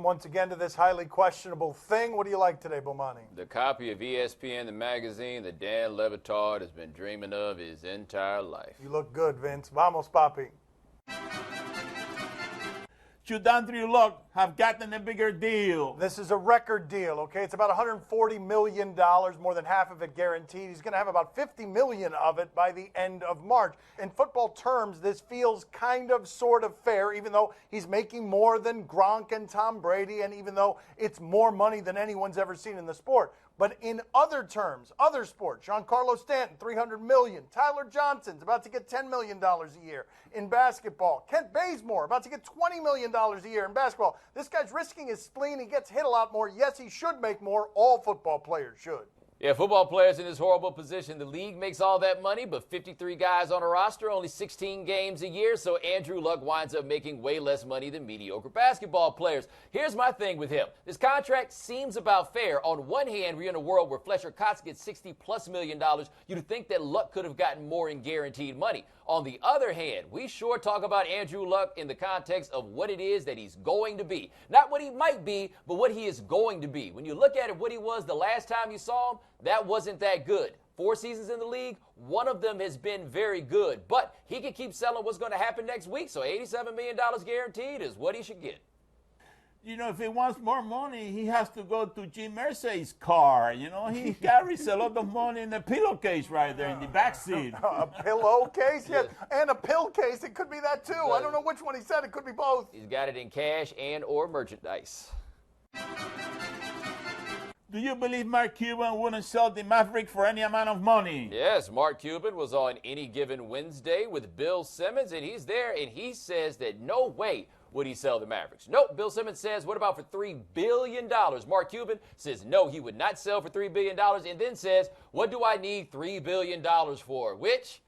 welcome once again to this highly questionable thing. What do you like today, Bomani? The copy of ESPN, the magazine that Dan Le Batard has been dreaming of his entire life. You look good, Vince. Vamos, papi. Should Andrew Luck have gotten a bigger deal? This is a record deal, okay? It's about $140 million, more than half of it guaranteed. He's going to have about $50 million of it by the end of March. In football terms, this feels kind of sort of fair, even though he's making more than Gronk and Tom Brady, and even though it's more money than anyone's ever seen in the sport. But in other terms, other sports, Giancarlo Stanton, $300 million. Tyler Johnson's about to get $10 million a year in basketball. Kent Bazemore about to get $20 million a year in basketball. This guy's risking his spleen. He gets hit a lot more. Yes, he should make more. All football players should. Yeah, football players in this horrible position. The league makes all that money, but 53 guys on a roster, only 16 games a year, so Andrew Luck winds up making way less money than mediocre basketball players. Here's my thing with him. This contract seems about fair. On one hand, we're in a world where Fletcher Cox gets $60+ million. You'd think that Luck could have gotten more in guaranteed money. On the other hand, we sure talk about Andrew Luck in the context of what it is that he's going to be. Not what he might be, but what he is going to be. When you look at it, what he was the last time you saw him, that wasn't that good. 4 seasons in the league, one of them has been very good. But he can keep selling what's going to happen next week, so $87 million guaranteed is what he should get. You know, if he wants more money, he has to go to Jim Irsay's car. You know, he carries a lot of money in the pillowcase right there in the back seat. A pillowcase? Yes. And a pill case. It could be that, too. I don't know which one he said. It could be both. He's got it in cash and or merchandise. Do you believe Mark Cuban wouldn't sell the Maverick for any amount of money? Yes, Mark Cuban was on Any Given Wednesday with Bill Simmons, and he's there, and he says that no way would he sell the Mavericks. Nope, Bill Simmons says, what about for $3 billion? Mark Cuban says, no, he would not sell for $3 billion, and then says, what do I need $3 billion for? Which,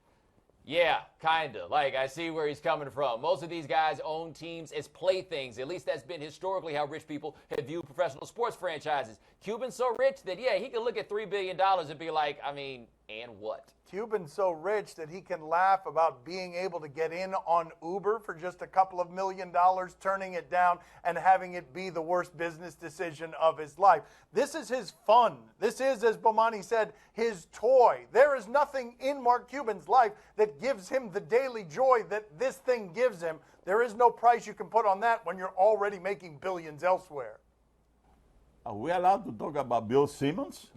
yeah, kind of. Like, I see where he's coming from. Most of these guys own teams as playthings. At least that's been historically how rich people have viewed professional sports franchises. Cuban's so rich that, yeah, he can look at $3 billion and be like, I mean, and what? Cuban's so rich that he can laugh about being able to get in on Uber for just a couple of $1 million, turning it down and having it be the worst business decision of his life. This is his fun. This is, as Bomani said, his toy. There is nothing in Mark Cuban's life that gives him the daily joy that this thing gives him. There is no price you can put on that when you're already making billions elsewhere. Are we allowed to talk about Bill Simmons?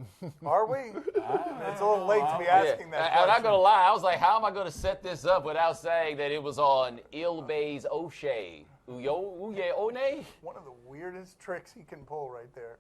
Are we? It's a little late to be asking that question. I'm not going to lie. I was like, how am I going to set this up without saying that it was on Ilbay's O'Shea? Uye One? One of the weirdest tricks he can pull right there.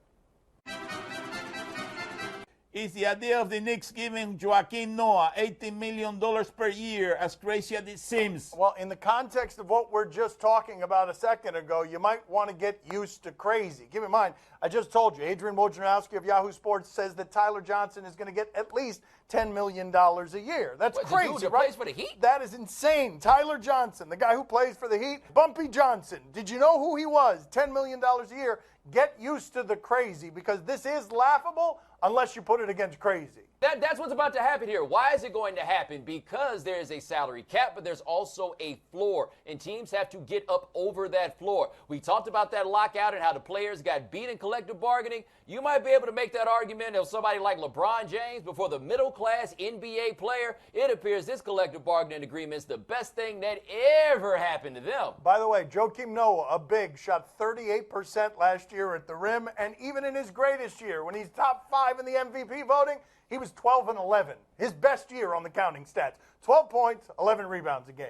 Is the idea of the Knicks giving Joakim Noah $18 million per year as crazy as it seems? Well, in the context of what we're just talking about a second ago, you might want to get used to crazy. Keep in mind, I just told you, Adrian Wojnarowski of Yahoo Sports says that Tyler Johnson is going to get at least $10 million a year. That's crazy, the dude right? Plays for the Heat? That is insane. Tyler Johnson, the guy who plays for the Heat, Bumpy Johnson. Did you know who he was? $10 million a year. Get used to the crazy, because this is laughable unless you put it against crazy. That's what's about to happen here. Why is it going to happen? Because there is a salary cap, but there's also a floor, and teams have to get up over that floor. We talked about that lockout and how the players got beat in collective bargaining. You might be able to make that argument of somebody like LeBron James, but for the middle-class NBA player, it appears this collective bargaining agreement is the best thing that ever happened to them. By the way, Joakim Noah, a big, shot 38% last year at the rim, and even in his greatest year, when he's top 5 in the MVP voting, he was 12 and 11. His best year on the counting stats. 12 points, 11 rebounds a game.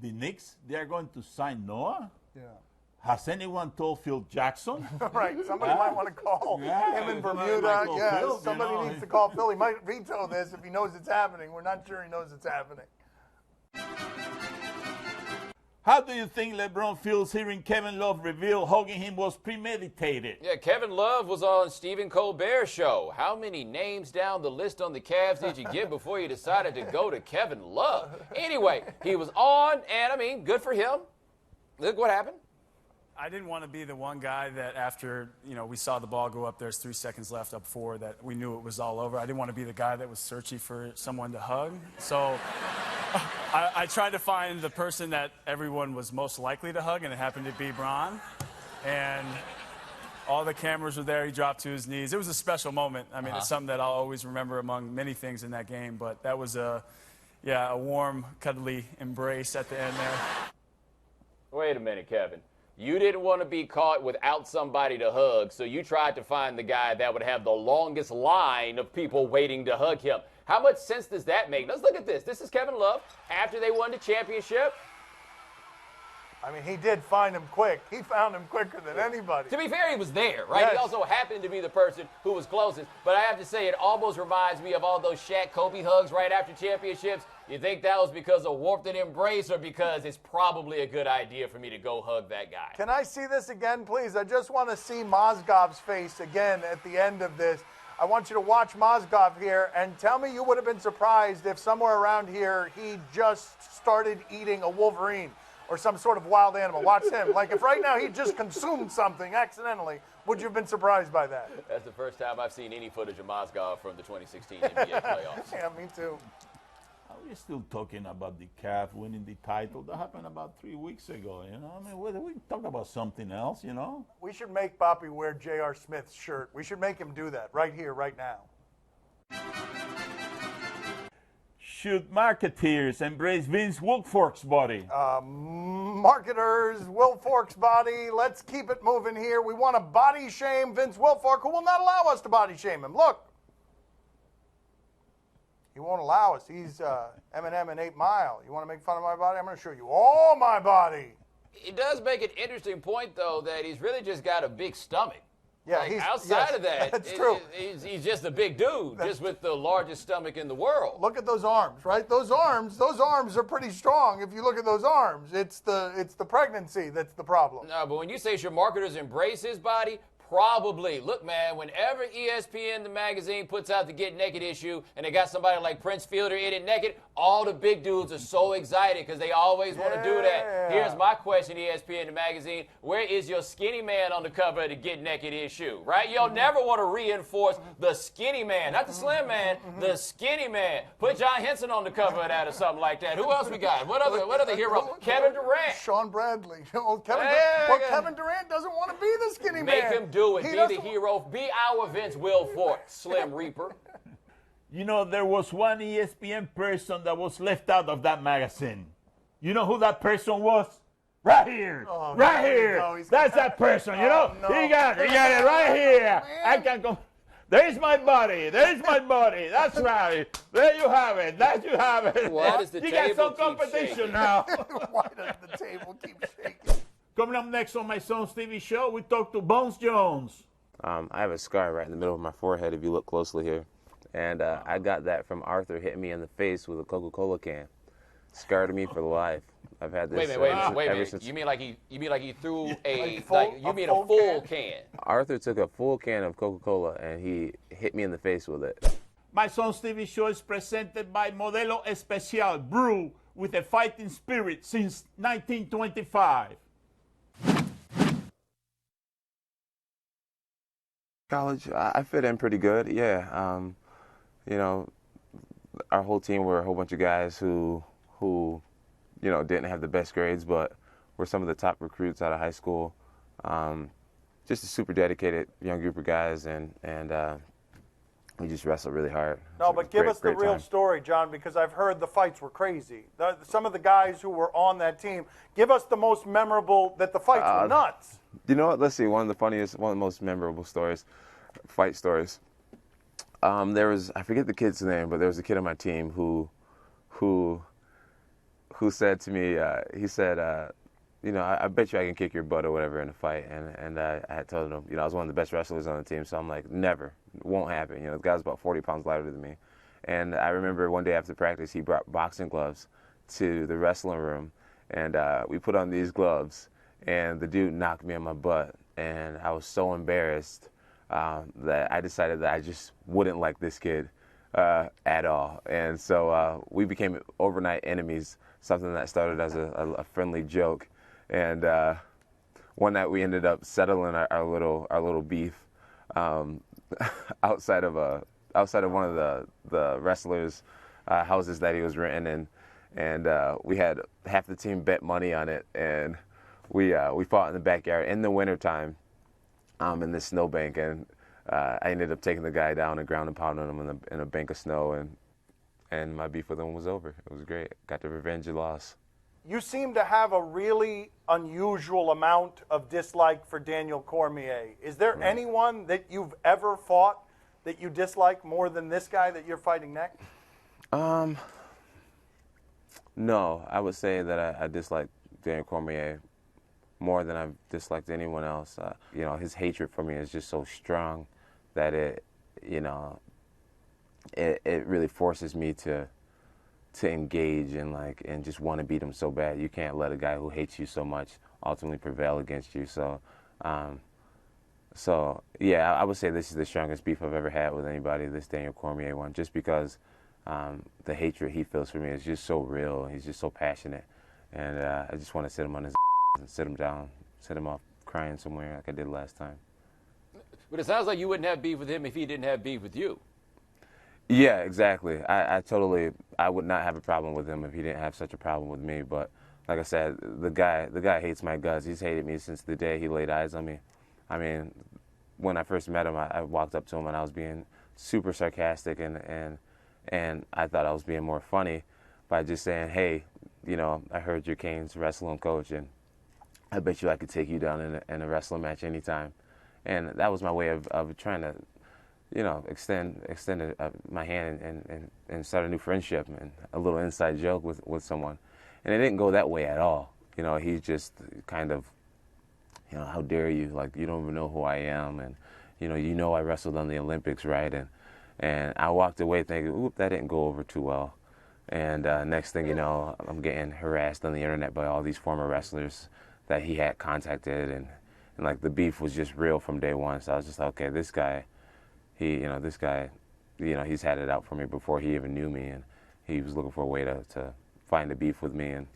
The Knicks, they are going to sign Noah? Yeah. Has anyone told Phil Jackson? Right. Somebody might want to call him in Bermuda. Yeah, Phil, somebody needs to call Phil. He might veto this if he knows it's happening. We're not sure he knows it's happening. How do you think LeBron feels hearing Kevin Love reveal hugging him was premeditated? Yeah, Kevin Love was on Stephen Colbert's show. How many names down the list on the Cavs did you get before you decided to go to Kevin Love? Anyway, he was on, and I mean, good for him. Look what happened. I didn't want to be the one guy that after, we saw the ball go up, there's 3 seconds left up 4, that we knew it was all over. I didn't want to be the guy that was searching for someone to hug. So I tried to find the person that everyone was most likely to hug, and it happened to be Bron. And All the cameras were there. He dropped to his knees. It was a special moment. I mean, it's something that I'll always remember among many things in that game. But that was a warm, cuddly embrace at the end there. Wait a minute, Kevin. You didn't want to be caught without somebody to hug, so you tried to find the guy that would have the longest line of people waiting to hug him. How much sense does that make? Let's look at this. This is Kevin Love after they won the championship. I mean, he did find him quick. He found him quicker than anybody. To be fair, he was there, right? Yes. He also happened to be the person who was closest. But I have to say, it almost reminds me of all those Shaq-Kobe hugs right after championships. You think that was because of warmth and embrace, or because it's probably a good idea for me to go hug that guy? Can I see this again, please? I just want to see Mozgov's face again at the end of this. I want you to watch Mozgov here and tell me you would have been surprised if somewhere around here he just started eating a wolverine or some sort of wild animal. Watch him. Like if right now he just consumed something accidentally, would you have been surprised by that? That's the first time I've seen any footage of Mozgov from the 2016 NBA playoffs. Yeah, me too. Are we still talking about the Cavs winning the title? That happened about 3 weeks ago, you know? I mean, we talk about something else, you know? We should make Boppy wear J.R. Smith's shirt. We should make him do that right here, right now. Should marketeers embrace Vince WILFORK'S body? Marketers, WILFORK'S body. Let's keep it moving here. We want to body shame Vince WILFORK, who will not allow us to body shame him. Look. He won't allow us. He's Eminem in 8 Mile. You want to make fun of my body? I'm going to show you all my body. It does make an interesting point, though, that he's really just got a big stomach. Yeah, like, outside of that, that's true. He's just a big dude, just with the largest stomach in the world. Look at those arms, right? Those arms are pretty strong. If you look at those arms, it's the pregnancy that's the problem. No, but when you say should marketers embrace his body, probably. Look, man, whenever ESPN, the magazine, puts out the Get Naked issue and they got somebody like Prince Fielder in it naked, all the big dudes are so excited because they always want to do that. Here's my question, ESPN, the magazine. Where is your skinny man on the cover of the Get Naked issue, right? You'll never want to reinforce the skinny man, not the slim man, the skinny man. Put John Henson on the cover of that or something like that. Who else we got? What other hero? Kevin Durant. Sean Bradley. Kevin Durant doesn't want to be the skinny man. Make him do it. Be the hero. Be our Vince WILFORK, Slim Reaper. You know, there was one ESPN person that was left out of that magazine. You know who that person was? Right here. Oh, right no, here. no, That's that person, you know? no. He got it right here. I can go. There's my body. There's my body. That's right. There you have it. That you have it. Why does the you got table some keep competition shaking? now. Why does the table keep shaking? Coming up next on my son's TV show, we talk to Bones Jones. I have a scar right in the middle of my forehead if you look closely here. And I got that from Arthur hitting me in the face with a Coca-Cola can. Scarred me for life. I've had this Wait a minute. ever since. You mean like he threw a a full can? Arthur took a full can of Coca-Cola and he hit me in the face with it. My son's TV show is presented by Modelo Especial, brew with a fighting spirit since 1925. College, I fit in pretty good, yeah. You know, our whole team were a whole bunch of guys who you know, didn't have the best grades, but were some of the top recruits out of high school. Just a super dedicated young group of guys, and we just wrestled really hard. No, but give us the real time. story, John, because I've heard the fights were crazy. Some of the guys who were on that team, give us the most memorable, that the fights were nuts. You know what? Let's see. One of the most memorable fight stories. There was, I forget the kid's name, but there was a kid on my team who said to me, he said, you know, I bet you I can kick your butt or whatever in a fight. And I had told him, you know, I was one of the best wrestlers on the team, so I'm like, never, it won't happen. You know, the guy's about 40 pounds lighter than me. And I remember one day after practice, he brought boxing gloves to the wrestling room, and we put on these gloves, and the dude knocked me on my butt, and I was so embarrassed that I decided that I just wouldn't like this kid at all. And so we became overnight enemies, something that started as a friendly joke. And one night we ended up settling our little beef outside of one of the wrestlers' houses that he was renting in. And we had half the team bet money on it, and we fought in the backyard in the wintertime. in this snowbank, and I ended up taking the guy down and ground and pounding him in a bank of snow, and my beef with him was over. It was great. Got to revenge the loss. You seem to have a really unusual amount of dislike for Daniel Cormier. Is there anyone that you've ever fought that you dislike more than this guy that you're fighting next? No, I would say that I dislike Daniel Cormier more than I've disliked anyone else. You know, his hatred for me is just so strong that it really forces me to engage and just want to beat him so bad. You can't let a guy who hates you so much ultimately prevail against you. So, yeah, I would say this is the strongest beef I've ever had with anybody, this Daniel Cormier one, just because the hatred he feels for me is just so real. He's just so passionate. And I just want to sit him on his and sit him down, set him off crying somewhere like I did last time. But it sounds like you wouldn't have beef with him if he didn't have beef with you. Yeah, exactly. I would not have a problem with him if he didn't have such a problem with me. But like I said, the guy hates my guts. He's hated me since the day he laid eyes on me. I mean, when I first met him, I walked up to him and I was being super sarcastic and I thought I was being more funny by just saying, hey, you know, I heard you're Kane's wrestling coach, and I bet you I could take you down in a wrestling match anytime. And that was my way of trying to, you know, extend my hand and start a new friendship and a little inside joke with someone. And it didn't go that way at all. You know, he just kind of, you know, how dare you? Like, you don't even know who I am. And, you know I wrestled on the Olympics, right? And I walked away thinking, oop, that didn't go over too well. And next thing you know, I'm getting harassed on the internet by all these former wrestlers that he had contacted. And like, the beef was just real from day one. So I was just like, okay, this guy, he's had it out for me before he even knew me. And he was looking for a way to find a beef with me. And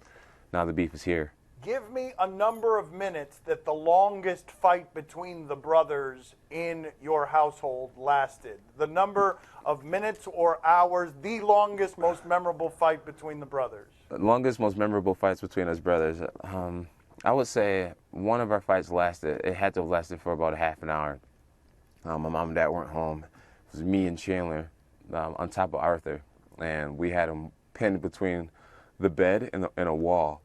now the beef is here. Give me a number of minutes that the longest fight between the brothers in your household lasted. The number of minutes or hours, the longest, most memorable fight between the brothers. The longest, most memorable fights between us brothers. I would say one of our fights it had to have lasted for about a half an hour. My mom and dad weren't home. It was me and Chandler on top of Arthur. And we had him pinned between the bed and a wall.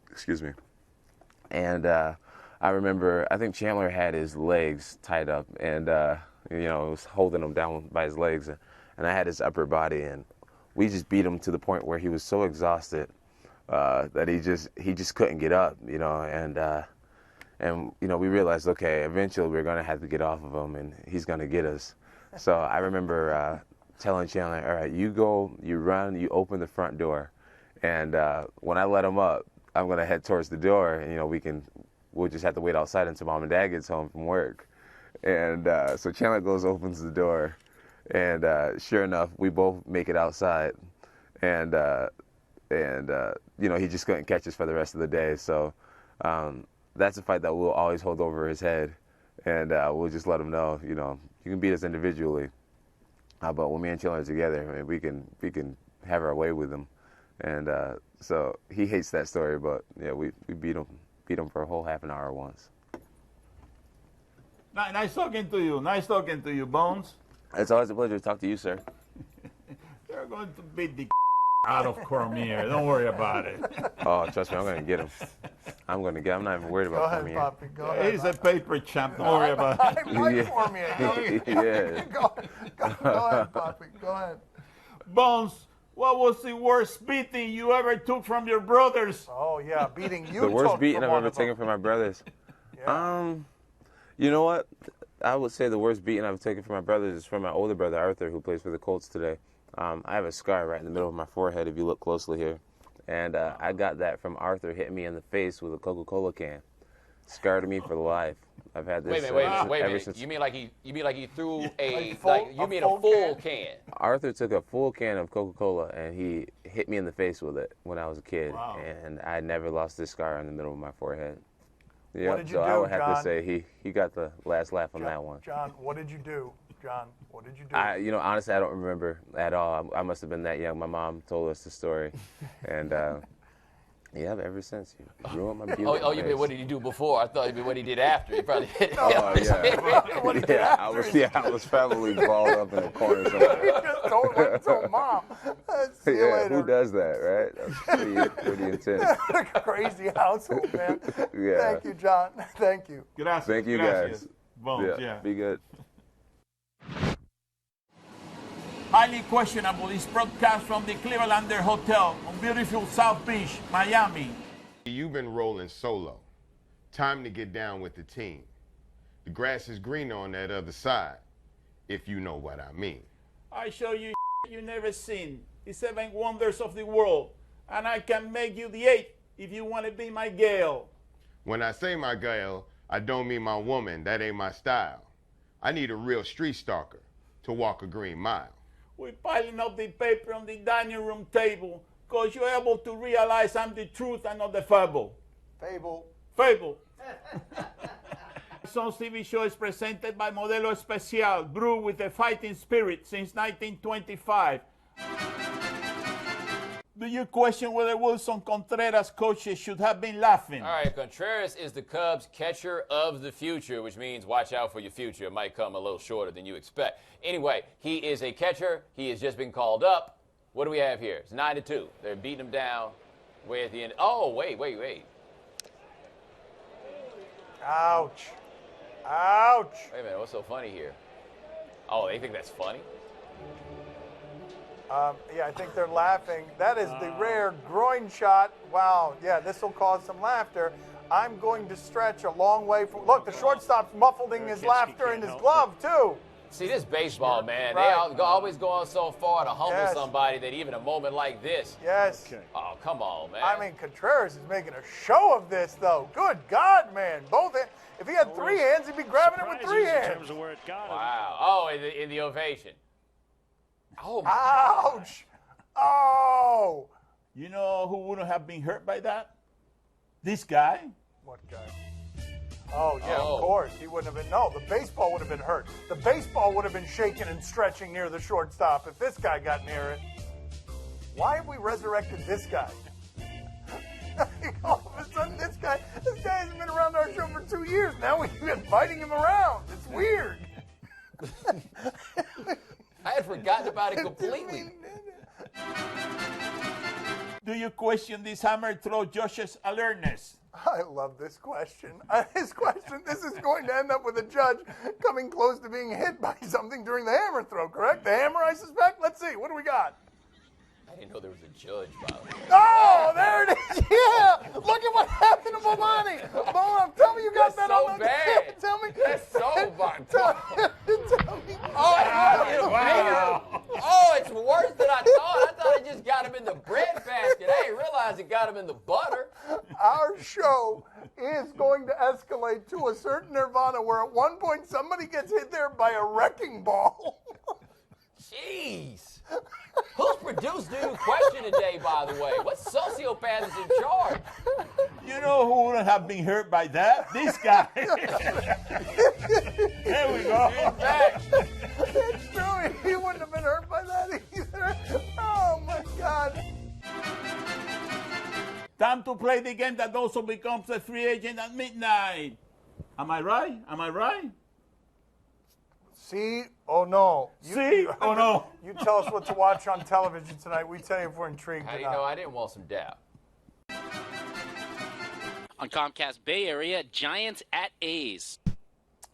Excuse me. And I remember, I think Chandler had his legs tied up and, was holding him down by his legs. And I had his upper body. And we just beat him to the point where he was so exhausted that he just couldn't get up, you know. And we realized, okay, eventually we're going to have to get off of him and he's going to get us. So I remember telling Chandler, all right, you go, you run, you open the front door. And when I let him up, I'm going to head towards the door, and, we'll just have to wait outside until mom and dad gets home from work. And so Chandler opens the door, and sure enough, we both make it outside. And he just couldn't catch us for the rest of the day. So that's a fight that we'll always hold over his head. And we'll just let him know, you can beat us individually. But when me and Chandler are together, I mean, we can have our way with him. And so he hates that story, but yeah, we beat him for a whole half an hour once. Nice talking to you. Nice talking to you, Bones. It's always a pleasure to talk to you, sir. They're going to beat the out of Cormier. Don't worry about it. Oh, trust me, I'm going to get him. I'm not even worried about Cormier. Go ahead, Poppy. Go ahead. He's a paper champ. Don't worry about it. I like Cormier. Yeah. Go ahead, Poppy. Go ahead. Bones, what was the worst beating you ever took from your brothers? Oh, yeah, beating you. The worst beating from I've one ever of them. taken from my brothers. Yeah. You know what? I would say the worst beating I've taken from my brothers is from my older brother, Arthur, who plays for the Colts today. I have a scar right in the middle of my forehead, if you look closely here. And I got that from Arthur hitting me in the face with a Coca-Cola can. Scarred me for life. I've had this Wait a ever minute. since. You mean like he threw a full full can? Arthur took a full can of Coca-Cola and he hit me in the face with it when I was a kid. Wow. And I never lost this scar in the middle of my forehead. What Yeah, did you so I do, would have John? to say he got the last laugh on that one. John, what did you do? John, what did you do? Honestly, I don't remember at all. I must have been that young. My mom told us the story, and Yeah, ever since. You ruined my beauty. Oh, you mean what did he do before? I thought you mean what he did after. He probably did. Oh, yeah. I was probably balled up in a corner somewhere. He just told mom. See you later. Who does that, right? That's pretty intense. Crazy household, man. Yeah. Thank you, John. Thank you. Gracias. Thank you, Gracias. guys. Bones, yeah. Be good. Highly questionable is broadcast from the Clevelander Hotel on beautiful South Beach, Miami. You've been rolling solo. Time to get down with the team. The grass is greener on that other side, if you know what I mean. I show you you never seen, the 7 wonders of the world, and I can make you the 8th if you want to be my gal. When I say my girl, I don't mean my woman. That ain't my style. I need a real street stalker to walk a green mile. We're piling up the paper on the dining room table because you're able to realize I'm the truth and not the fable. Fable. Fable. Son's TV show is presented by Modelo Especial, brewed with a fighting spirit since 1925. Do you question whether Wilson Contreras coaches should have been laughing? All right, Contreras is the Cubs' catcher of the future, which means watch out for your future. It might come a little shorter than you expect. Anyway, he is a catcher. He has just been called up. What do we have here? It's 9-2. They're beating him down way at the end. Oh, wait. Ouch. Ouch. Wait a minute, what's so funny here? Oh, they think that's funny? Yeah, I think they're laughing. That is the rare groin shot. Wow. Yeah, this will cause some laughter. I'm going to stretch a long way from. Look, the shortstop's muffling his laughter in his glove, too. See, this baseball, man, Right. they always go on so far to humble Yes. somebody that even a moment like this. Yes. Oh, come on, man. I mean, Contreras is making a show of this, though. Good God, man. Both. If he had 3 hands, he'd be grabbing it with 3 In hands. terms of where it got him. Wow. Oh, in the ovation. Oh, my. Ouch. Oh. You know who wouldn't have been hurt by that? This guy. What guy? Oh, yeah, Oh. of course. He wouldn't have been. No, the baseball would have been hurt. The baseball would have been shaking and stretching near the shortstop if this guy got near it. Why have we resurrected this guy? All of a sudden, this guy hasn't been around our show for 2 years. Now we've been inviting him around. It's weird. I had forgotten about it completely. Do you question this hammer throw Josh's alertness? I love this question. This is going to end up with a judge coming close to being hit by something during the hammer throw, correct? The hammer, I suspect? Let's see. What do we got? I didn't know there was a judge, by the way. Oh, there it is. Yeah. Look at what happened to Bomani. Bomani, tell me you got That's that so on the bad. Tell me. That's so bad. Tell me. Oh, it's worse than I thought. I thought it just got him in the bread basket. I didn't realize it got him in the butter. Our show is going to escalate to a certain nirvana where at one point somebody gets hit there by a wrecking ball. Jeez. Who's produced the new question today, by the way? What sociopath is in charge? You know who wouldn't have been hurt by that? This guy. There we go. In fact, It's true. He wouldn't have been hurt by that either. Oh, my God. Time to play the game that also becomes a free agent at midnight. Am I right? Am I right? See? Oh, no. See? Oh, no. You tell us what to watch on television tonight. We tell you if we're intrigued how or do you not. know I didn't want some dap? On Comcast Bay Area, Giants at A's.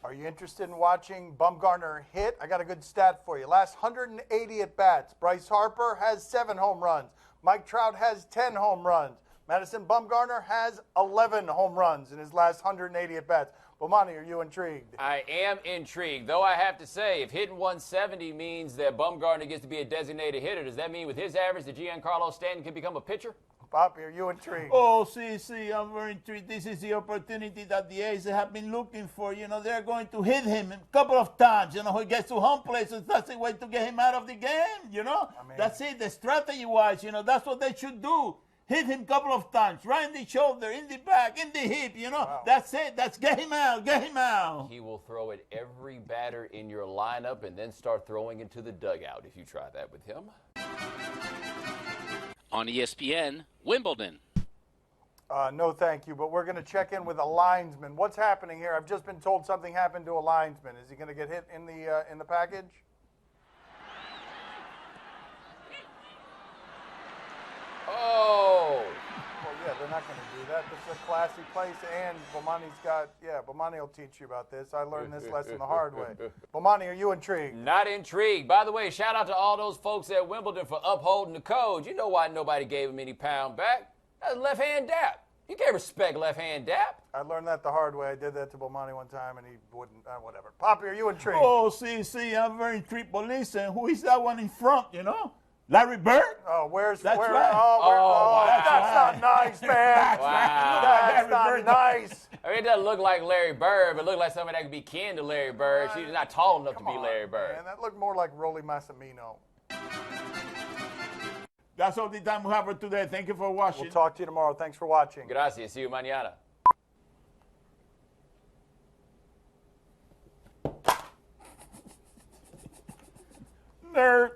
Are you interested in watching Bumgarner hit? I got a good stat for you. Last 180 at-bats. Bryce Harper has 7 home runs. Mike Trout has 10 home runs. Madison Bumgarner has 11 home runs in his last 180 at-bats. Bomani, are you intrigued? I am intrigued, though I have to say, if hitting 170 means that Bumgarner gets to be a designated hitter, does that mean with his average that Giancarlo Stanton can become a pitcher? Poppy, are you intrigued? Oh, see, I'm very intrigued. This is the opportunity that the A's have been looking for. You know, they're going to hit him a couple of times. You know, he gets to home plate, so that's the way to get him out of the game, you know? That's it, the strategy-wise, you know, that's what they should do. Hit him a couple of times, right in the shoulder, in the back, in the hip, you know? Wow. That's it. That's get him out. He will throw at every batter in your lineup and then start throwing into the dugout if you try that with him. On ESPN, Wimbledon. No, thank you, but we're going to check in with a linesman. What's happening here? I've just been told something happened to a linesman. Is he going to get hit in the package? Oh. Well, yeah, they're not going to do that. This is a classy place, and Bomani will teach you about this. I learned this lesson the hard way. Bomani, are you intrigued? Not intrigued. By the way, shout out to all those folks at Wimbledon for upholding the code. You know why nobody gave him any pound back? That's left-hand dap. You can't respect left-hand dap. I learned that the hard way. I did that to Bomani one time, and he wouldn't. Whatever. Poppy, are you intrigued? Oh, see, I'm very intrigued. But listen, who is that one in front, you know? Larry Bird? Oh, where's That's where? right. Oh, that's that's not nice, man. Wow. That's not nice. I mean, it doesn't look like Larry Bird, but it looks like somebody that could be kin to Larry Bird. She's not tall enough to be Larry Bird. Man, that looked more like Rolly Massimino. That's all the time we have for today. Thank you for watching. We'll talk to you tomorrow. Thanks for watching. Gracias. See you mañana. Nerd.